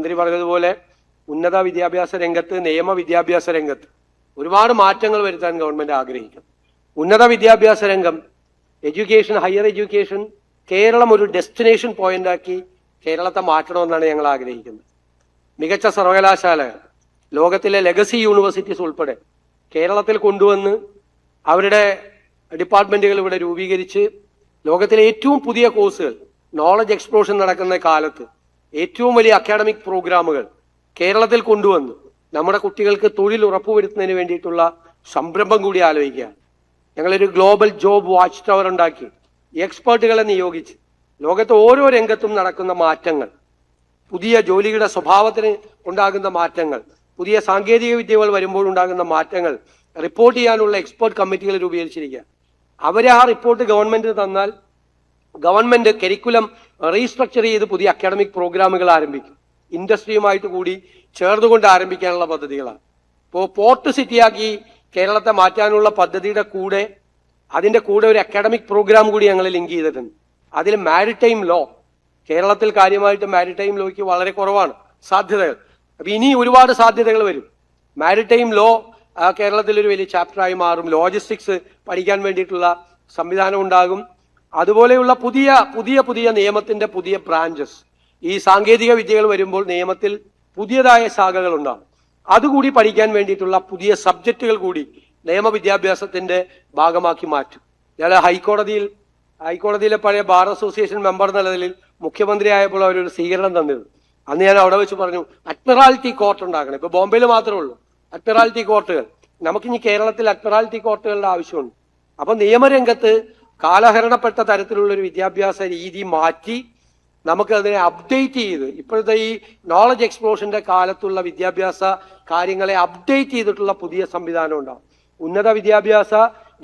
മന്ത്രി പറഞ്ഞതുപോലെ ഉന്നത വിദ്യാഭ്യാസ രംഗത്ത്, നിയമ വിദ്യാഭ്യാസ രംഗത്ത് ഒരുപാട് മാറ്റങ്ങൾ വരുത്താൻ ഗവൺമെന്റ് ആഗ്രഹിക്കും. ഉന്നത വിദ്യാഭ്യാസ രംഗം, എഡ്യൂക്കേഷൻ, ഹയർ എഡ്യൂക്കേഷൻ, കേരളം ഒരു ഡെസ്റ്റിനേഷൻ പോയിന്റാക്കി കേരളത്തെ മാറ്റണമെന്നാണ് ഞങ്ങൾ ആഗ്രഹിക്കുന്നത്. മികച്ച സർവകലാശാലകൾ, ലോകത്തിലെ ലെഗസി യൂണിവേഴ്സിറ്റീസ് ഉൾപ്പെടെ കേരളത്തിൽ കൊണ്ടുവന്ന് അവരുടെ ഡിപ്പാർട്ട്മെന്റുകൾ ഇവിടെ രൂപീകരിച്ച് ലോകത്തിലെ ഏറ്റവും പുതിയ കോഴ്സുകൾ, നോളജ് എക്സ്പ്ലോഷൻ നടക്കുന്ന കാലത്ത് ഏറ്റവും വലിയ അക്കാഡമിക് പ്രോഗ്രാമുകൾ കേരളത്തിൽ കൊണ്ടുവന്ന് നമ്മുടെ കുട്ടികൾക്ക് തൊഴിൽ ഉറപ്പുവരുത്തുന്നതിന് വേണ്ടിയിട്ടുള്ള സംരംഭം കൂടി ആലോചിക്കുകയാണ്. ഞങ്ങളൊരു ഗ്ലോബൽ ജോബ് വാച്ച് ടവർ ഉണ്ടാക്കി എക്സ്പേർട്ടുകളെ നിയോഗിച്ച് ലോകത്ത് ഓരോ രംഗത്തും നടക്കുന്ന മാറ്റങ്ങൾ, പുതിയ ജോലിയുടെ സ്വഭാവത്തിന് ഉണ്ടാകുന്ന മാറ്റങ്ങൾ, പുതിയ സാങ്കേതിക വിദ്യകൾ വരുമ്പോൾ ഉണ്ടാകുന്ന മാറ്റങ്ങൾ റിപ്പോർട്ട് ചെയ്യാനുള്ള എക്സ്പേർട്ട് കമ്മിറ്റികൾ രൂപീകരിച്ചിരിക്കുക. അവരെ ആ റിപ്പോർട്ട് ഗവൺമെന്റിന് തന്നാൽ ഗവൺമെന്റ് കരിക്കുലം റീസ്ട്രക്ചർ ചെയ്ത് പുതിയ അക്കാഡമിക് പ്രോഗ്രാമുകൾ ആരംഭിക്കും. ഇൻഡസ്ട്രിയുമായിട്ട് കൂടി ചേർന്നുകൊണ്ട് ആരംഭിക്കാനുള്ള പദ്ധതികളാണ്. ഇപ്പോൾ പോർട്ട് സിറ്റിയാക്കി കേരളത്തെ മാറ്റാനുള്ള പദ്ധതിയുടെ കൂടെ അതിന്റെ കൂടെ ഒരു അക്കാഡമിക് പ്രോഗ്രാം കൂടി ഞങ്ങൾ ലിങ്ക് ചെയ്തിട്ടുണ്ട്. അതിൽ മാരിടൈം ലോ, കേരളത്തിൽ കാര്യമായിട്ട് മാരിടൈം ലോയ്ക്ക് വളരെ കുറവാണ് സാധ്യതകൾ. അപ്പൊ ഇനി ഒരുപാട് സാധ്യതകൾ വരും. മാരിടൈം ലോ കേരളത്തിൽ ഒരു വലിയ ചാപ്റ്ററായി മാറും. ലോജിസ്റ്റിക്സ് പഠിക്കാൻ വേണ്ടിയിട്ടുള്ള സംവിധാനം ഉണ്ടാകും. അതുപോലെയുള്ള പുതിയ പുതിയ പുതിയ നിയമത്തിന്റെ പുതിയ ബ്രാഞ്ചസ്, ഈ സാങ്കേതിക വിദ്യകൾ വരുമ്പോൾ നിയമത്തിൽ പുതിയതായ ശാഖകൾ ഉണ്ടാകും. അതുകൂടി പഠിക്കാൻ വേണ്ടിയിട്ടുള്ള പുതിയ സബ്ജക്റ്റുകൾ കൂടി നിയമവിദ്യാഭ്യാസത്തിന്റെ ഭാഗമാക്കി മാറ്റും. ഞാൻ ഹൈക്കോടതിയിലെ പഴയ ബാർ അസോസിയേഷൻ മെമ്പർ എന്ന നിലയിൽ മുഖ്യമന്ത്രി ആയപ്പോൾ അവരൊരു സ്വീകരണം തന്നിരുന്നു. അന്ന് ഞാൻ അവിടെ വെച്ച് പറഞ്ഞു, അഡ്മിറാൽറ്റി കോർട്ട് ഉണ്ടാക്കണം. ഇപ്പൊ ബോംബെയിൽ മാത്രമേ ഉള്ളൂ അഡ്മിറാൽറ്റി കോർട്ടുകൾ. നമുക്കിനി കേരളത്തിൽ അഡ്മിറാൽറ്റി കോർട്ടുകളുടെ ആവശ്യമുണ്ട്. അപ്പൊ നിയമരംഗത്ത് കാലഹരണപ്പെട്ട തരത്തിലുള്ള ഒരു വിദ്യാഭ്യാസ രീതി മാറ്റി നമുക്ക് അതിനെ അപ്ഡേറ്റ് ചെയ്ത്, ഇപ്പോഴത്തെ ഈ നോളജ് എക്സ്പ്ലോഷന്റെ കാലത്തുള്ള വിദ്യാഭ്യാസ കാര്യങ്ങളെ അപ്ഡേറ്റ് ചെയ്തിട്ടുള്ള പുതിയ സംവിധാനം ഉണ്ടാവും. ഉന്നത വിദ്യാഭ്യാസ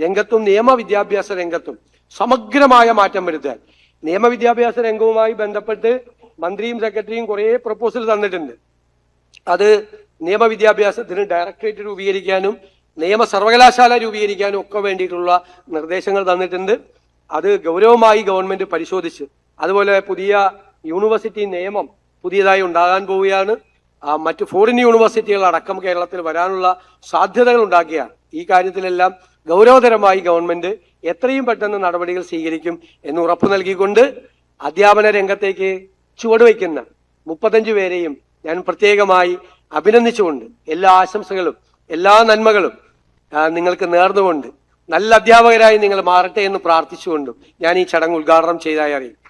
രംഗത്തും നിയമവിദ്യാഭ്യാസ രംഗത്തും സമഗ്രമായ മാറ്റം വരുത്താൻ നിയമവിദ്യാഭ്യാസ രംഗവുമായി ബന്ധപ്പെട്ട് മന്ത്രിയും സെക്രട്ടറിയും കുറേ പ്രപ്പോസൽ തന്നിട്ടുണ്ട്. അത് നിയമവിദ്യാഭ്യാസത്തിന് ഡയറക്ടറേറ്റ് രൂപീകരിക്കാനും നിയമ സർവകലാശാല രൂപീകരിക്കാനും ഒക്കെ വേണ്ടിയിട്ടുള്ള നിർദ്ദേശങ്ങൾ തന്നിട്ടുണ്ട്. അത് ഗൗരവമായി ഗവൺമെന്റ് പരിശോധിച്ച്, അതുപോലെ പുതിയ യൂണിവേഴ്സിറ്റി നിയമം പുതിയതായി ഉണ്ടാകാൻ പോവുകയാണ്. മറ്റ് ഫോറിൻ യൂണിവേഴ്സിറ്റികൾ അടക്കം കേരളത്തിൽ വരാനുള്ള സാധ്യതകൾ ഉണ്ടാക്കിയാണ്. ഈ കാര്യത്തിലെല്ലാം ഗൗരവതരമായി ഗവൺമെന്റ് എത്രയും പെട്ടെന്ന് നടപടികൾ സ്വീകരിക്കും എന്ന് ഉറപ്പു നൽകിക്കൊണ്ട് അധ്യാപന രംഗത്തേക്ക് ചുവടുവയ്ക്കുന്ന 35 പേരെയും ഞാൻ പ്രത്യേകമായി അഭിനന്ദിച്ചുകൊണ്ട് എല്ലാ ആശംസകളും എല്ലാ നന്മകളും നിങ്ങൾക്ക് നേർന്നുകൊണ്ട് നല്ല അധ്യാപകരായി നിങ്ങൾ മാറട്ടെ എന്ന് പ്രാർത്ഥിച്ചുകൊണ്ടും ഞാൻ ഈ ചടങ്ങ് ഉദ്ഘാടനം ചെയ്തതായി അറിയിക്കും.